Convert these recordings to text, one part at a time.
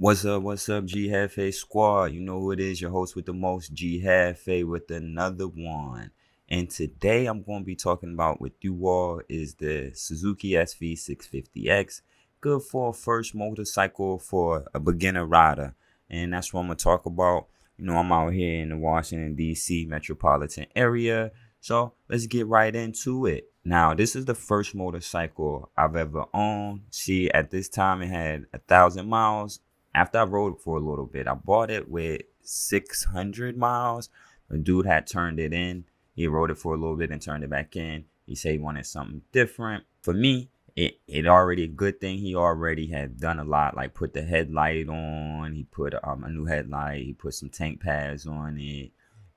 What's up, G Hefe squad? You know who it is, your host with the most, G Hefe, with another one. And today I'm going to be talking about with you all is the Suzuki SV650X. Good for a first motorcycle for a beginner rider. And that's what I'm going to talk about. You know, I'm out here in the Washington, D.C. metropolitan area. So let's get right into it. Now, this is the first motorcycle I've ever owned. See, at this time it had 1,000 miles. After I rode it for a little bit, I bought it with 600 miles. The dude had turned it in. He rode it for a little bit and turned it back in. He said he wanted something different. For me, it already a good thing. He already had done a lot, like put the headlight on. He put a new headlight. He put some tank pads on it.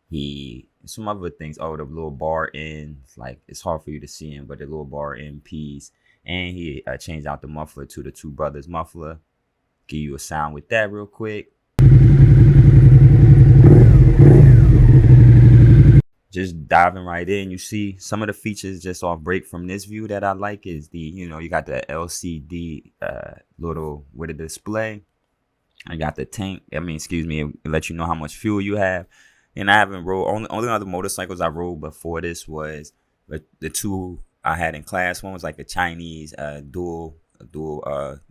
He some other things. Oh, the little bar end. Like it's hard for you to see him, but the little bar end piece. And he changed out the muffler to the Two Brothers muffler. Give you a sound with that real quick. Just diving right in, you see some of the features just off break from this view that I like is you got the LCD little with a display. I got the tank. It lets you know how much fuel you have. And I haven't rode, only other motorcycles I rode before this was the two I had in class. One was like a Chinese dual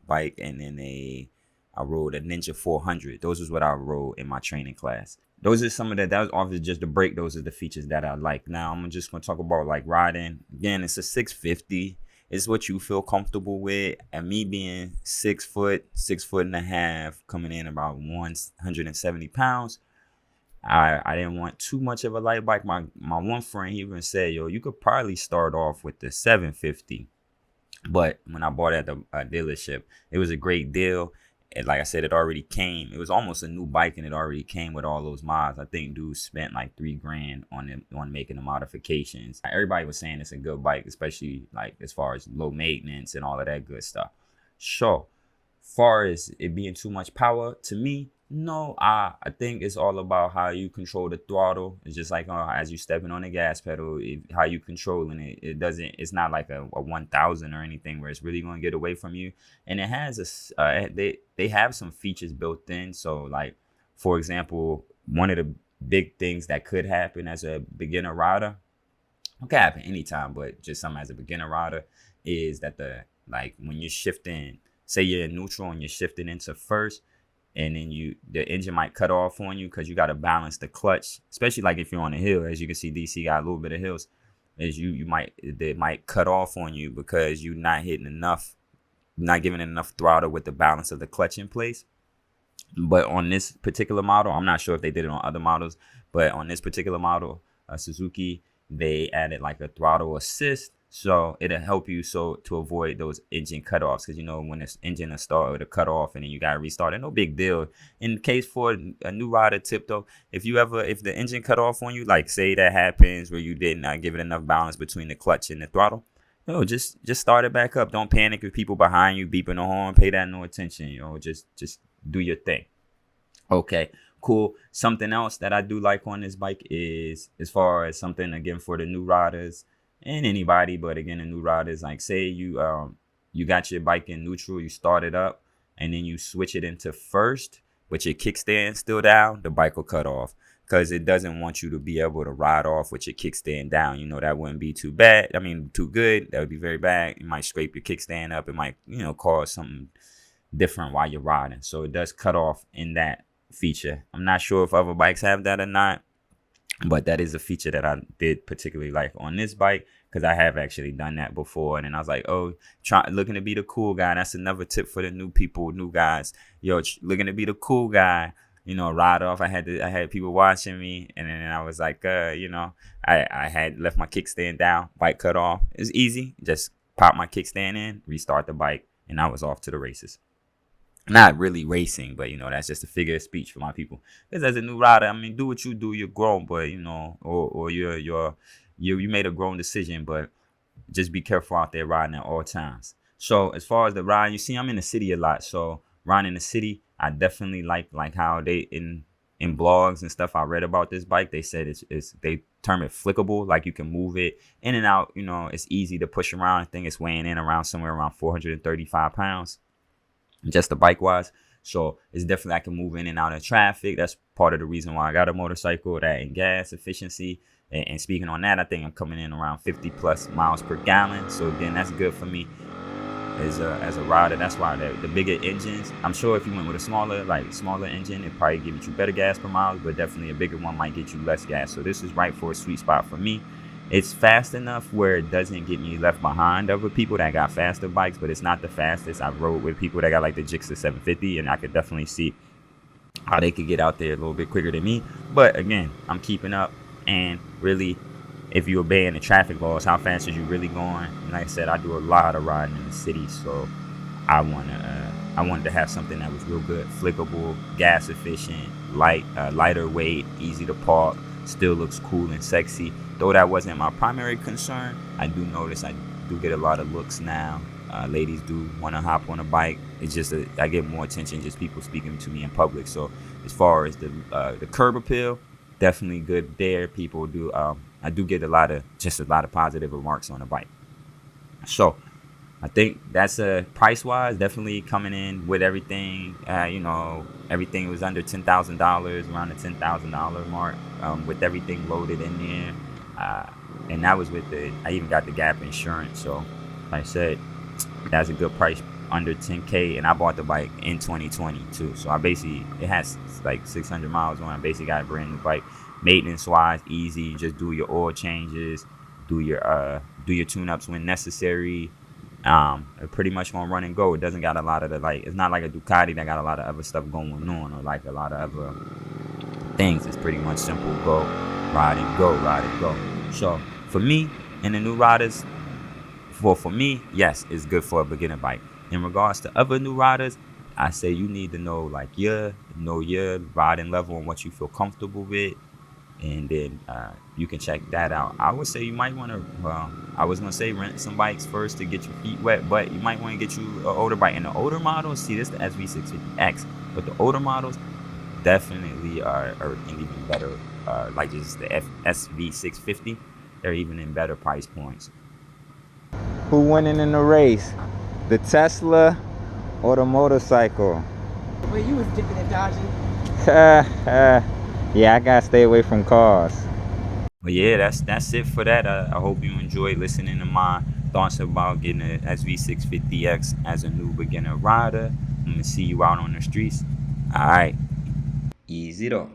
bike, and then I rode a Ninja 400. Those is what I rode in my training class. Those are some of that was obviously just the break. Those are the features that I like. Now I'm just going to talk about like riding. Again, it's a 650. It's what you feel comfortable with. And me being 6 foot, 6.5 coming in about 170 pounds. I didn't want too much of a light bike. My one friend, he even said, yo, you could probably start off with the 750. But when I bought it at the dealership, it was a great deal. And like I said, it already came. It was almost a new bike, and it already came with all those mods. I think dude spent like $3,000 on making the modifications. Everybody was saying it's a good bike, especially like as far as low maintenance and all of that good stuff. So, far as it being too much power, to me, no. I think it's all about how you control the throttle. It's just like as you stepping on the gas pedal, how you controlling it. It's not like a 1,000 or anything where it's really going to get away from you. And it has they have some features built in. So like, for example, one of the big things that could happen as a beginner rider, it could happen anytime, but just something as a beginner rider, is that when you're shifting, say you're in neutral and you're shifting into first, and then the engine might cut off on you because you got to balance the clutch, especially like if you're on a hill. As you can see, DC got a little bit of hills. They might cut off on you because you're not hitting enough, not giving enough throttle with the balance of the clutch in place. But on this particular model, I'm not sure if they did it on other models, but on this particular model, Suzuki, they added like a throttle assist. So it'll help you to avoid those engine cutoffs, because when this engine will start, it'll cut off and then you gotta restart it. No big deal. In case for a new rider tip though, if the engine cut off on you, like say that happens where you did not give it enough balance between the clutch and the throttle, just start it back up. Don't panic if people behind you beeping the horn. Pay that no attention. Just do your thing. Okay, cool. Something else that I do like on this bike is, as far as something again for the new riders and anybody, but again, the new riders, like say you got your bike in neutral, you start it up, and then you switch it into first, but your kickstand still down, the bike will cut off because it doesn't want you to be able to ride off with your kickstand down. That wouldn't be too bad. Too good. That would be very bad. You might scrape your kickstand up. It might, cause something different while you're riding. So it does cut off in that feature. I'm not sure if other bikes have that or not, but that is a feature that I did particularly like on this bike, because I have actually done that before. And then I was like, looking to be the cool guy. That's another tip for the new people, new guys. Looking to be the cool guy, ride off. I had people watching me, and then I was like, I had left my kickstand down, bike cut off. It's easy. Just pop my kickstand in, restart the bike, and I was off to the races. Not really racing, but that's just a figure of speech for my people. Because as a new rider, do what you do. You're grown, but or you made a grown decision, but just be careful out there riding at all times. So as far as the ride, you see, I'm in the city a lot. So riding in the city, I definitely like how they in blogs and stuff I read about this bike. They said they term it flickable, like you can move it in and out. It's easy to push around. I think it's weighing in around somewhere around 435 pounds. Just the bike wise. So it's definitely I can move in and out of traffic. That's part of the reason why I got a motorcycle. That and gas efficiency. And speaking on that, I think I'm coming in around 50 plus miles per gallon. So again, that's good for me as a rider. That's why the bigger engines, I'm sure if you went with a smaller engine, it probably give you better gas per mile, but definitely a bigger one might get you less gas. So this is right for a sweet spot for me. It's fast enough where it doesn't get me left behind other people that got faster bikes, but it's not the fastest. I've rode with people that got like the Gixxer 750, and I could definitely see how they could get out there a little bit quicker than me. But again, I'm keeping up, and really, if you're obeying the traffic laws, how fast is you really going? And like I said, I do a lot of riding in the city, so I wanted to have something that was real good, flickable, gas efficient, lighter weight, easy to park, still looks cool and sexy. Though that wasn't my primary concern, I do notice I do get a lot of looks now. Ladies do want to hop on a bike. It's just I get more attention just people speaking to me in public. So as far as the curb appeal, definitely good there. People do. I do get a lot of positive remarks on the bike. So I think that's price wise, definitely coming in with everything. Everything was under $10,000, around the $10,000 mark, with everything loaded in there. And that was with I even got the Gap insurance. So like I said, that's a good price, under 10K. And I bought the bike in 2020 too. So it has like 600 miles on. I basically got a brand new bike. Maintenance wise, easy. You just do your oil changes, do your tune-ups when necessary. It pretty much gonna run and go. It doesn't got a lot of it's not like a Ducati that got a lot of other stuff going on, or like a lot of other things. It's pretty much simple, go, ride and go, ride and go. So for me and the new riders, for me, yes, it's good for a beginner bike. In regards to other new riders, I say you need to know your riding level and what you feel comfortable with. And then you can check that out. I would say you might want to, I was going to say rent some bikes first to get your feet wet, but you might want to get you an older bike. And the older models, see, this is the SV650X, but the older models definitely are in even better, like just the SV650, they're even in better price points. Who winning in the race? The Tesla or the motorcycle? Well, you was dipping and dodging. Yeah, I gotta stay away from cars. But yeah, that's it for that. I hope you enjoyed listening to my thoughts about getting an SV650X as a new beginner rider. I'm gonna see you out on the streets. All right, easy though.